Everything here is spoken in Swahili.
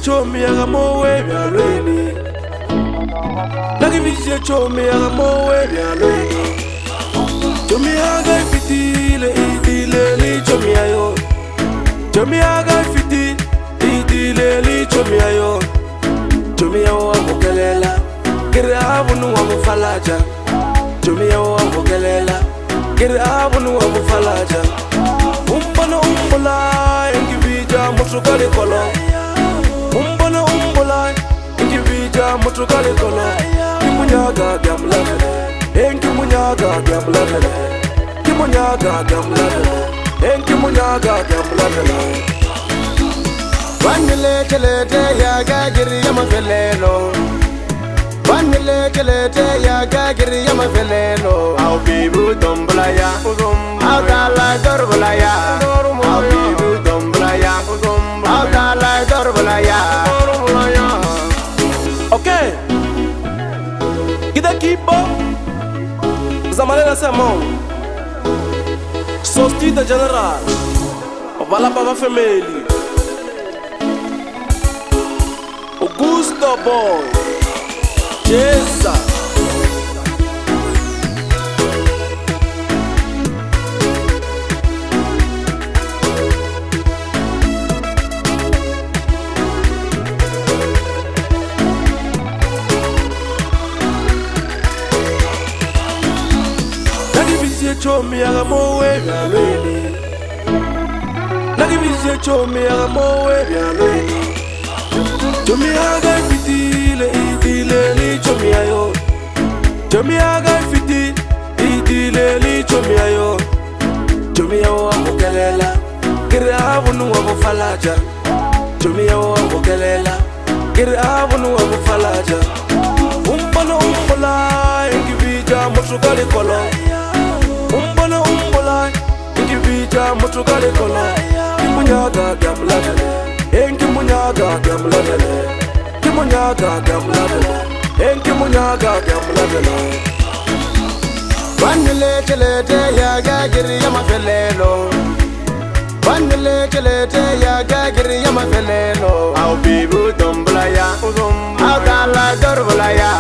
chomi aga mowe byalweni Nakibije chomi aga mowe byalweni Chomi aga fitile idile li chomi ayo Chomi aga fitile idile li chomi ayo Chomi ayo amukelela Kiri abunu amufalaja Chomi ayo amukelela Kiri abunu amufalaja Umbana umbula Engibija mutukali kolo Umbana umbula Engibija mutukali kolo Kimunyaga gamladele Enkimunyaga gamladele Kimunyaga gamladele Enkimunyaga gamladele Vanile kelete ya gagiri ya mafelelo Vanile kelete ya gagiri ya mafelelo Au bibu dombla ya Au dala dorbla ya Au bibu dombla ya Au dala dorbla ya Okay Gida kipo Zamalela Simon Sostita General Vala Baba Family Augusto Boy Jeza Nakibije chomi aga mowe byalweni Nakibije chomi aga mowe byalweni Chomi aga fitile idile li chomi ayo Chomi aga fitile idile li chomi ayo Chomi ayo amukelela Kiri abunu amufalaja Chomi ayo amukelela Kiri abunu amufalaja Umbana umbula Engibija mutukali kolo Umbana umbula Engibija mutukali kolo Kimunyaga gamladele Enkimunyaga gamladele Kimunyaga gamladele Enkimunyaga gamladele Vanile kelete ya gagiri ya mafelelo Vanile kelete ya gagiri ya mafelelo Au bibu dombla ya Au dala dorbla ya